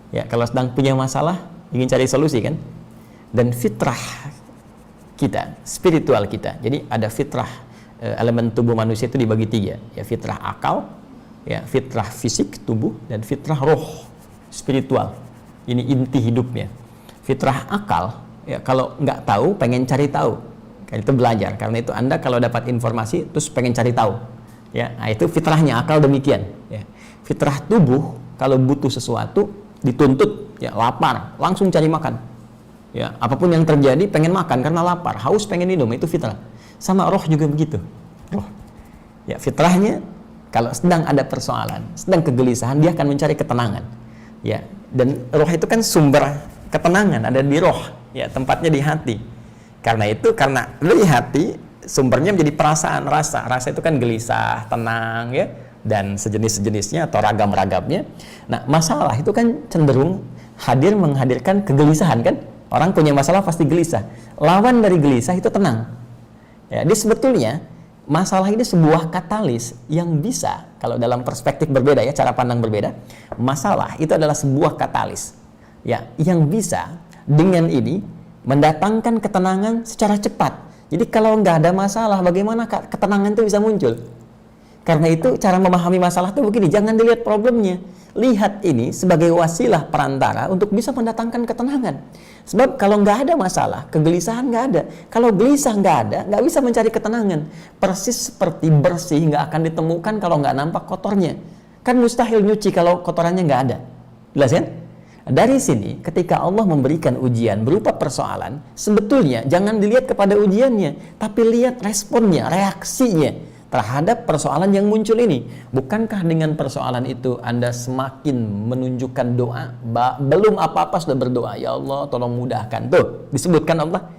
Speaker 1: Ya, kalau sedang punya masalah, ingin cari solusi kan? Dan fitrah kita, spiritual kita. Jadi ada fitrah, elemen tubuh manusia itu dibagi 3. Ya, fitrah akal, ya, fitrah fisik tubuh, dan fitrah roh, spiritual. Ini inti hidupnya. Fitrah akal, ya, kalau nggak tahu, pengen cari tahu. Kan itu belajar. Karena itu Anda kalau dapat informasi, terus pengen cari tahu. Ya, nah itu fitrahnya akal demikian. Ya. Fitrah tubuh, kalau butuh sesuatu, dituntut, ya, lapar, langsung cari makan. Ya, apapun yang terjadi pengen makan karena lapar, haus pengen minum, itu fitrah. Sama roh juga begitu. Roh. Ya, fitrahnya kalau sedang ada persoalan, sedang kegelisahan, dia akan mencari ketenangan. Ya, dan roh itu kan sumber ketenangan ada di roh, ya, tempatnya di hati. Karena itu, karena dari hati sumbernya menjadi perasaan, rasa. Rasa itu kan gelisah, tenang, ya, dan sejenis-sejenisnya atau ragam-ragamnya. Nah, masalah itu kan cenderung menghadirkan kegelisahan kan? Orang punya masalah pasti gelisah. Lawan dari gelisah itu tenang. Ya, jadi sebetulnya masalah ini sebuah katalis yang bisa, kalau dalam perspektif berbeda ya, cara pandang berbeda, masalah itu adalah sebuah katalis. Ya, yang bisa dengan ini mendatangkan ketenangan secara cepat. Jadi kalau nggak ada masalah, bagaimana ketenangan itu bisa muncul? Karena itu cara memahami masalah itu begini, jangan dilihat problemnya. Lihat ini sebagai wasilah perantara untuk bisa mendatangkan ketenangan. Sebab kalau nggak ada masalah, kegelisahan nggak ada. Kalau gelisah nggak ada, nggak bisa mencari ketenangan. Persis seperti bersih nggak akan ditemukan kalau nggak nampak kotornya. Kan mustahil nyuci kalau kotorannya nggak ada. Jelas kan? Dari sini, ketika Allah memberikan ujian berupa persoalan, sebetulnya jangan dilihat kepada ujiannya, tapi lihat responnya, reaksinya terhadap persoalan yang muncul ini. Bukankah dengan persoalan itu Anda semakin menunjukkan doa? Belum apa-apa sudah berdoa, ya Allah tolong mudahkan. Tuh, disebutkan Allah.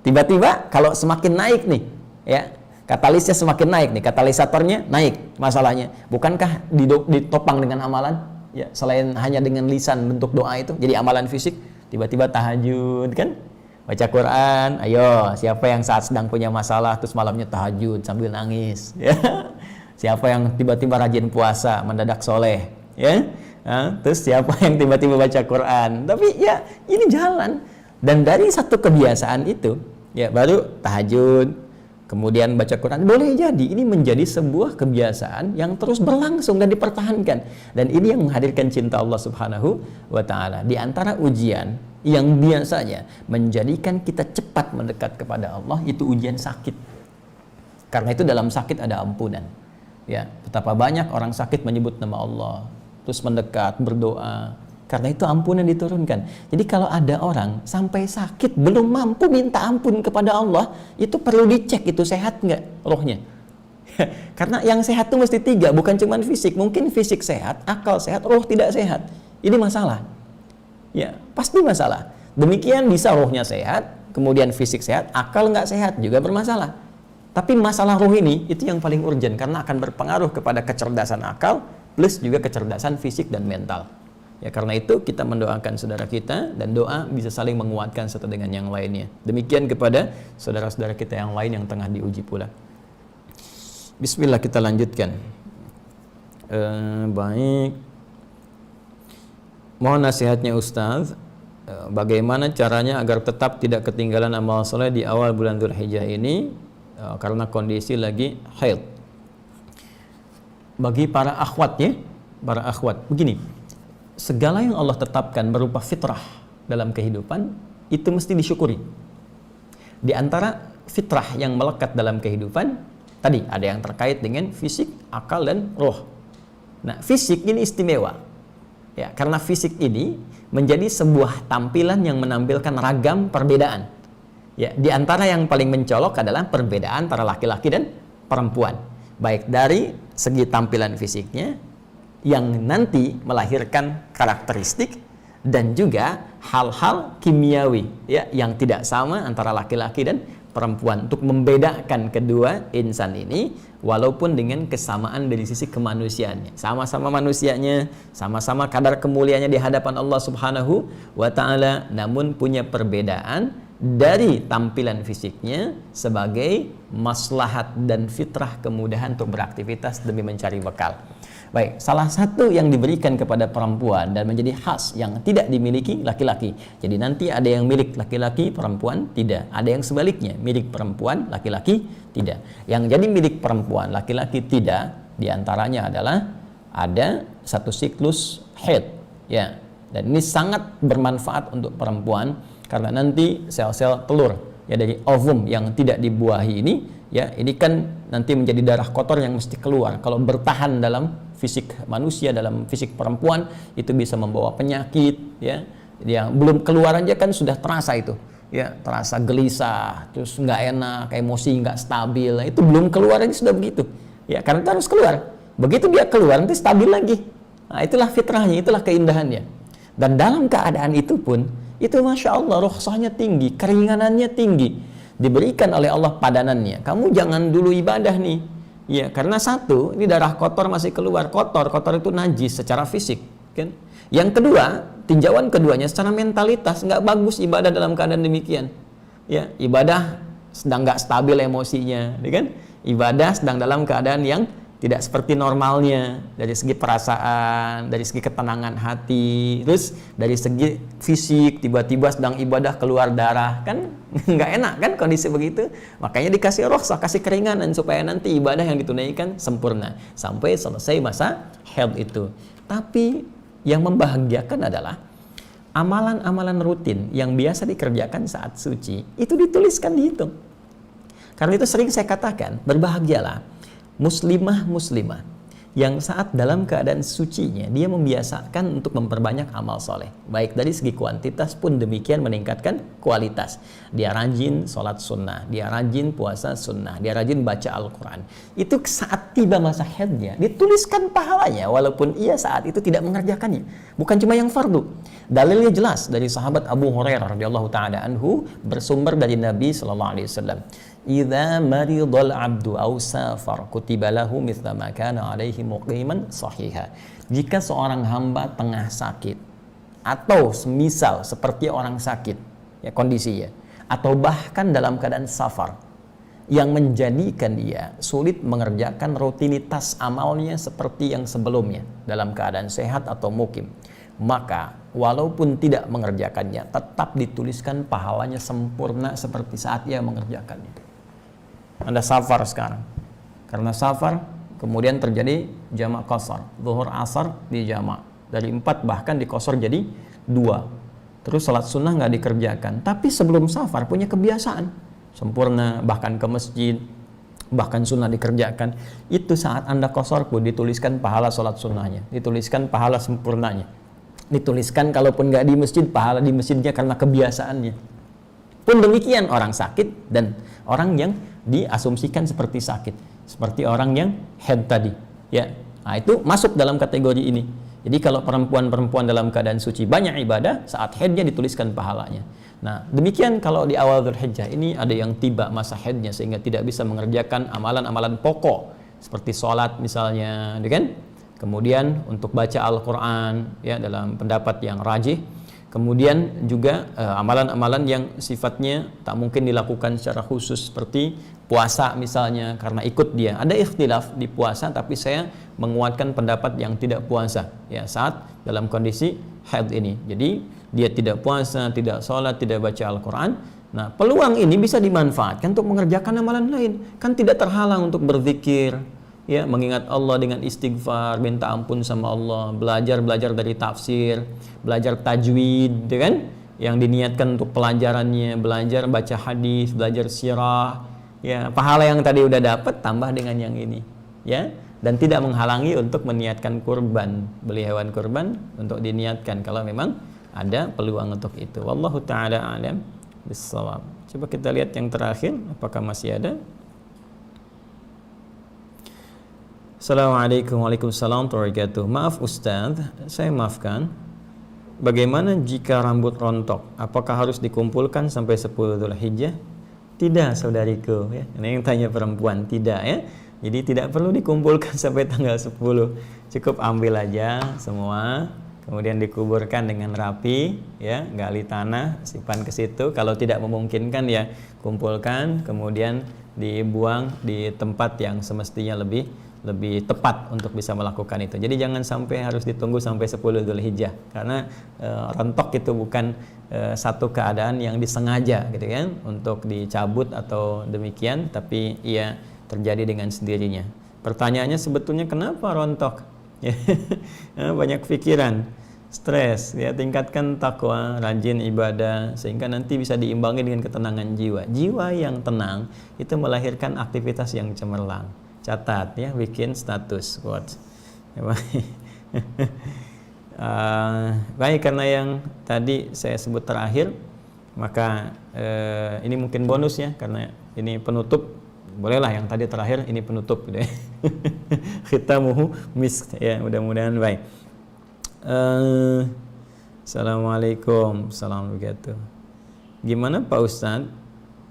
Speaker 1: Tiba-tiba kalau semakin naik nih, ya, katalisnya semakin naik nih, katalisatornya naik masalahnya. Bukankah ditopang dengan amalan? Ya, selain hanya dengan lisan bentuk doa itu, jadi amalan fisik. Tiba-tiba tahajud kan? Baca Quran, ayo, siapa yang saat sedang punya masalah terus malamnya tahajud sambil nangis, ya? Siapa yang tiba-tiba rajin puasa, mendadak soleh, ya? Terus siapa yang tiba-tiba baca Quran? Tapi ya ini jalan. Dan dari satu kebiasaan itu, ya baru tahajud, kemudian baca Quran, boleh jadi ini menjadi sebuah kebiasaan yang terus berlangsung dan dipertahankan. Dan ini yang menghadirkan cinta Allah Subhanahu wa Ta'ala. Di antara ujian yang biasanya menjadikan kita cepat mendekat kepada Allah itu ujian sakit. Karena itu dalam sakit ada ampunan. Ya, betapa banyak orang sakit menyebut nama Allah, terus mendekat, berdoa. Karena itu ampunan diturunkan. Jadi kalau ada orang sampai sakit belum mampu minta ampun kepada Allah, itu perlu dicek itu sehat nggak rohnya. Karena yang sehat itu mesti 3, bukan cuma fisik. Mungkin fisik sehat, akal sehat, roh tidak sehat. Ini masalah. Ya, pasti masalah. Demikian bisa rohnya sehat, kemudian fisik sehat, akal nggak sehat juga bermasalah. Tapi masalah roh ini itu yang paling urgent karena akan berpengaruh kepada kecerdasan akal plus juga kecerdasan fisik dan mental. Ya, karena itu kita mendoakan saudara kita dan doa bisa saling menguatkan satu dengan yang lainnya. Demikian kepada saudara-saudara kita yang lain yang tengah diuji pula. Bismillah, kita lanjutkan. Baik. Mohon nasihatnya Ustaz, bagaimana caranya agar tetap tidak ketinggalan amal soleh di awal bulan Dzulhijjah ini karena kondisi lagi haid. Bagi para akhwat ya, para akhwat, begini, segala yang Allah tetapkan berupa fitrah dalam kehidupan itu mesti disyukuri. Di antara fitrah yang melekat dalam kehidupan
Speaker 3: Tadi ada yang terkait dengan fisik, akal, dan roh. Nah, fisik ini istimewa. Ya, karena fisik ini menjadi sebuah tampilan yang menampilkan ragam perbedaan. Ya, di antara yang paling mencolok adalah perbedaan antara laki-laki dan perempuan. Baik dari segi tampilan fisiknya yang nanti melahirkan karakteristik dan juga hal-hal kimiawi ya yang tidak sama antara laki-laki dan perempuan untuk membedakan kedua insan ini walaupun dengan kesamaan dari sisi kemanusiaannya. Sama-sama manusianya, sama-sama kadar kemuliaannya di hadapan Allah Subhanahu wa taala, namun punya perbedaan dari tampilan fisiknya sebagai maslahat dan fitrah kemudahan untuk beraktivitas demi mencari bekal. Baik, salah satu yang diberikan kepada perempuan dan menjadi khas yang tidak dimiliki laki-laki. Jadi nanti ada yang milik laki-laki, perempuan tidak. Ada yang sebaliknya, milik perempuan, laki-laki tidak. Yang jadi milik perempuan, laki-laki tidak, diantaranya adalah ada satu siklus haid. Ya, dan ini sangat bermanfaat untuk perempuan karena nanti sel-sel telur ya dari ovum yang tidak dibuahi ini ya ini kan nanti menjadi darah kotor yang mesti keluar. Kalau bertahan dalam fisik manusia, dalam fisik perempuan itu bisa membawa penyakit ya. Yang belum keluar aja kan sudah terasa itu ya, terasa gelisah, terus nggak enak, emosi nggak stabil. Nah, itu belum keluar aja sudah begitu ya, karena itu harus keluar. Begitu dia keluar nanti stabil lagi. Nah, itulah fitrahnya, itulah keindahannya. Dan dalam keadaan itu pun itu Masya Allah rukhsahnya tinggi, keringanannya tinggi, diberikan oleh Allah padanannya. Kamu jangan dulu ibadah nih ya, karena satu, ini darah kotor masih keluar. Kotor itu najis secara fisik kan? Yang kedua, tinjauan keduanya secara mentalitas, nggak bagus ibadah dalam keadaan demikian ya. Ibadah sedang nggak stabil emosinya ya kan? Ibadah sedang dalam keadaan yang tidak seperti normalnya dari segi perasaan, dari segi ketenangan hati, terus dari segi fisik tiba-tiba sedang ibadah keluar darah kan nggak enak kan kondisi begitu. Makanya dikasih rukhsah, kasih keringanan supaya nanti ibadah yang ditunaikan sempurna sampai selesai masa haid itu. Tapi yang membahagiakan adalah amalan-amalan rutin yang biasa dikerjakan saat suci itu dituliskan, dihitung. Karena itu sering saya katakan, berbahagialah muslimah yang saat dalam keadaan sucinya dia membiasakan untuk memperbanyak amal soleh, baik dari segi kuantitas pun demikian meningkatkan kualitas. Dia rajin sholat sunnah, dia rajin puasa sunnah, dia rajin baca Al-Quran. Itu saat tiba masa haidnya dituliskan pahalanya walaupun ia saat itu tidak mengerjakannya. Bukan cuma yang fardu. Dalilnya jelas dari sahabat Abu Hurairah radhiyallahu taala anhu, bersumber dari Nabi sallallahu alaihi wasallam. Idza maridal abdu aw safar kutiba lahu mithla ma kana alaihi muqiman sahiha. Jika seorang hamba tengah sakit atau semisal seperti orang sakit ya kondisinya, atau bahkan dalam keadaan safar yang menjadikan dia sulit mengerjakan rutinitas amalnya seperti yang sebelumnya dalam keadaan sehat atau mukim, maka walaupun tidak mengerjakannya tetap dituliskan pahalanya sempurna seperti saat ia mengerjakannya. Anda safar sekarang, karena safar kemudian terjadi jamak qasar, zuhur asar di jamak dari 4 bahkan dikosor jadi 2, terus salat sunnah nggak dikerjakan, tapi sebelum safar punya kebiasaan sempurna, bahkan ke masjid, bahkan sunnah dikerjakan. Itu saat Anda kosor pun dituliskan pahala salat sunnahnya, dituliskan pahala sempurnanya, dituliskan kalaupun nggak di masjid pahala di masjidnya karena kebiasaannya. Pun demikian orang sakit dan orang yang diasumsikan seperti sakit, seperti orang yang haid tadi ya. Nah, itu masuk dalam kategori ini. Jadi kalau perempuan-perempuan dalam keadaan suci banyak ibadah, saat haidnya dituliskan pahalanya. Nah, demikian kalau di awal Dzulhijjah ini ada yang tiba masa haidnya sehingga tidak bisa mengerjakan amalan-amalan pokok seperti sholat misalnya, kan? Kemudian untuk baca Al-Quran ya dalam pendapat yang rajih. Kemudian juga amalan-amalan yang sifatnya tak mungkin dilakukan secara khusus seperti puasa misalnya karena ikut dia. Ada ikhtilaf di puasa tapi saya menguatkan pendapat yang tidak puasa ya saat dalam kondisi haid ini. Jadi dia tidak puasa, tidak sholat, tidak baca Al-Quran. Nah, peluang ini bisa dimanfaatkan untuk mengerjakan amalan lain. Kan tidak terhalang untuk berzikir, ya, mengingat Allah dengan istighfar, minta ampun sama Allah, belajar dari tafsir, belajar tajwid, ya kan? Yang diniatkan untuk pelajarannya, belajar baca hadis, belajar sirah, ya pahala yang tadi udah dapat tambah dengan yang ini, ya, dan tidak menghalangi untuk meniatkan kurban, beli hewan kurban untuk diniatkan kalau memang ada peluang untuk itu. Wallahu taala alam bissawab. Coba kita lihat yang terakhir, apakah masih ada? Assalamualaikum warahmatullahi wabarakatuh. Maaf Ustaz, saya maafkan. Bagaimana jika rambut rontok? Apakah harus dikumpulkan sampai 10 Dzulhijjah? Tidak, saudariku, ya. Ini yang tanya perempuan, tidak, ya. Jadi tidak perlu dikumpulkan sampai tanggal 10. Cukup ambil aja semua, kemudian dikuburkan dengan rapi, ya, gali tanah, simpan ke situ. Kalau tidak memungkinkan ya kumpulkan, kemudian dibuang di tempat yang semestinya lebih tepat untuk bisa melakukan itu. Jadi jangan sampai harus ditunggu sampai 10 Dzulhijjah, karena rontok itu bukan satu keadaan yang disengaja gitu kan untuk dicabut atau demikian, tapi ia terjadi dengan sendirinya. Pertanyaannya sebetulnya kenapa rontok? Banyak pikiran, stres, ya, tingkatkan takwa, rajin ibadah sehingga nanti bisa diimbangi dengan ketenangan jiwa. Jiwa yang tenang itu melahirkan aktivitas yang cemerlang. Catat ya, bikin status quote. Baik, karena yang tadi saya sebut terakhir, maka ini mungkin bonus ya, karena ini penutup. Bolehlah yang tadi terakhir, ini penutup gitu ya. Khitamuhu misk ya, mudah-mudahan baik. Assalamualaikum, assalamualaikum. Gimana Pak Ustadz?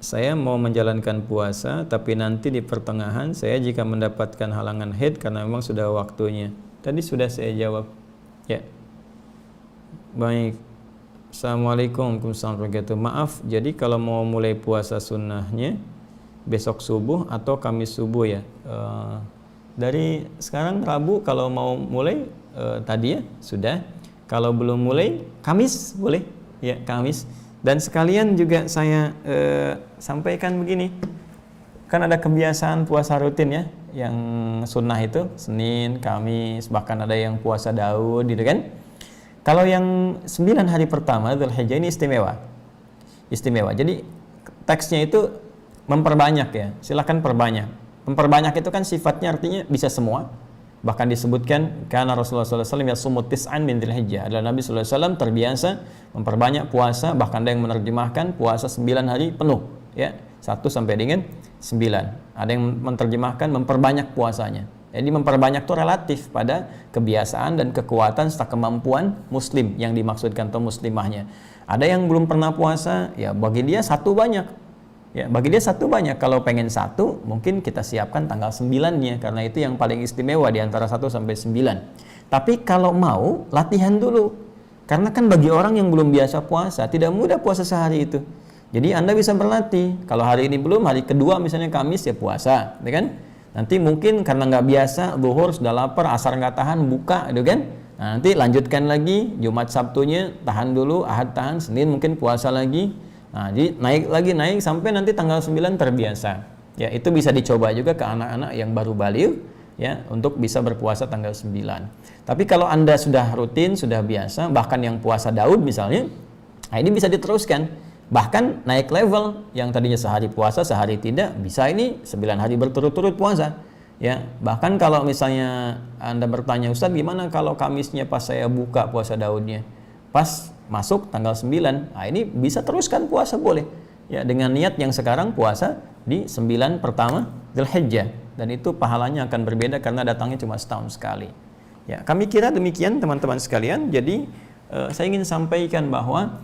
Speaker 3: Saya mau menjalankan puasa, tapi nanti di pertengahan saya jika mendapatkan halangan haid karena memang sudah waktunya. Tadi sudah saya jawab. Ya. Baik. Assalamualaikum warahmatullahi wabarakatuh. Maaf, jadi kalau mau mulai puasa sunnahnya besok subuh atau Kamis subuh ya. Dari sekarang Rabu kalau mau mulai tadi ya sudah. Kalau belum mulai Kamis boleh ya, Kamis. Dan sekalian juga saya sampaikan begini, kan ada kebiasaan puasa rutin ya, yang sunnah itu Senin, Kamis, bahkan ada yang puasa Daud gitu kan. Kalau yang 9 hari pertama Dzulhijjah ini istimewa. Jadi teksnya itu memperbanyak ya, silakan perbanyak. Memperbanyak itu kan sifatnya artinya bisa semua. Bahkan disebutkan karena Rasulullah SAW yasumut tis'an min Dzulhijjah, adalah Nabi SAW terbiasa memperbanyak puasa, bahkan ada yang menerjemahkan puasa 9 hari penuh ya, 1 sampai dengan 9. Ada yang menerjemahkan memperbanyak puasanya. Jadi memperbanyak itu relatif pada kebiasaan dan kekuatan serta kemampuan muslim yang dimaksudkan atau muslimahnya. Ada yang belum pernah puasa, ya bagi dia satu banyak. Ya, bagi dia satu banyak. Kalau pengen satu, mungkin kita siapkan tanggal 9-nya, karena itu yang paling istimewa di antara 1 sampai 9. Tapi kalau mau, latihan dulu. Karena kan bagi orang yang belum biasa puasa, tidak mudah puasa sehari itu. Jadi Anda bisa berlatih. Kalau hari ini belum, hari kedua misalnya Kamis ya puasa, ya kan? Nanti mungkin karena nggak biasa, zuhur sudah lapar, asar nggak tahan, buka, gitu kan? Nah, nanti lanjutkan lagi, Jumat Sabtunya tahan dulu, Ahad tahan, Senin mungkin puasa lagi. Nah, jadi naik sampai nanti tanggal 9 terbiasa. Ya, itu bisa dicoba juga ke anak-anak yang baru baligh ya, untuk bisa berpuasa tanggal 9. Tapi kalau Anda sudah rutin, sudah biasa, bahkan yang puasa Daud misalnya, nah ini bisa diteruskan. Bahkan naik level, yang tadinya sehari puasa, sehari tidak, bisa ini 9 hari berturut-turut puasa. Ya, bahkan kalau misalnya Anda bertanya, Ustaz gimana kalau Kamisnya pas saya buka puasa Daudnya? Pas masuk tanggal 9, nah ini bisa teruskan puasa boleh ya, dengan niat yang sekarang puasa di 9 pertama Dzulhijjah, dan itu pahalanya akan berbeda karena datangnya cuma setahun sekali ya. Kami kira demikian teman-teman sekalian. Jadi saya ingin sampaikan bahwa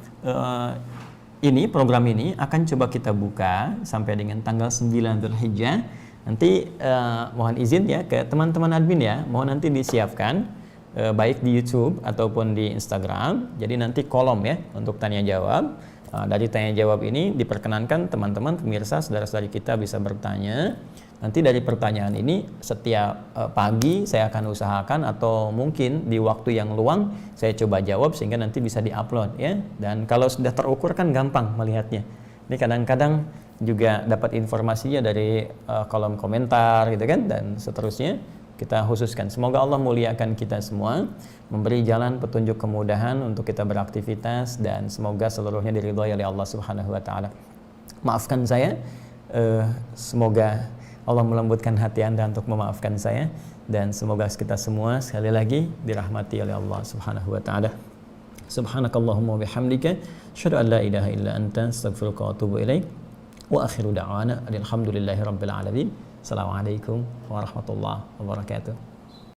Speaker 3: program ini akan coba kita buka sampai dengan tanggal 9 Dzulhijjah. Nanti mohon izin ya ke teman-teman admin ya, mohon nanti disiapkan baik di YouTube ataupun di Instagram. Jadi nanti kolom ya untuk tanya jawab. Dari tanya jawab ini diperkenankan teman-teman pemirsa saudara-saudari kita bisa bertanya. Nanti dari pertanyaan ini setiap pagi saya akan usahakan atau mungkin di waktu yang luang saya coba jawab sehingga nanti bisa diupload ya. Dan kalau sudah terukur kan gampang melihatnya. Ini kadang-kadang juga dapat informasinya dari kolom komentar gitu kan, dan seterusnya. Kita khususkan. Semoga Allah muliakan kita semua, memberi jalan petunjuk kemudahan untuk kita beraktivitas, dan semoga seluruhnya diridhoi oleh Allah Subhanahu wa taala. Maafkan saya Semoga Allah melembutkan hati Anda untuk memaafkan saya, dan semoga kita semua sekali lagi dirahmati oleh Allah Subhanahu wa taala. Subhanakallahumma wa bihamdika asyhadu an la ilaha illa anta astaghfiruka wa atubu ilaik. Wa akhiru da'wana alhamdulillahi rabbil alamin. Assalamualaikum warahmatullahi wabarakatuh.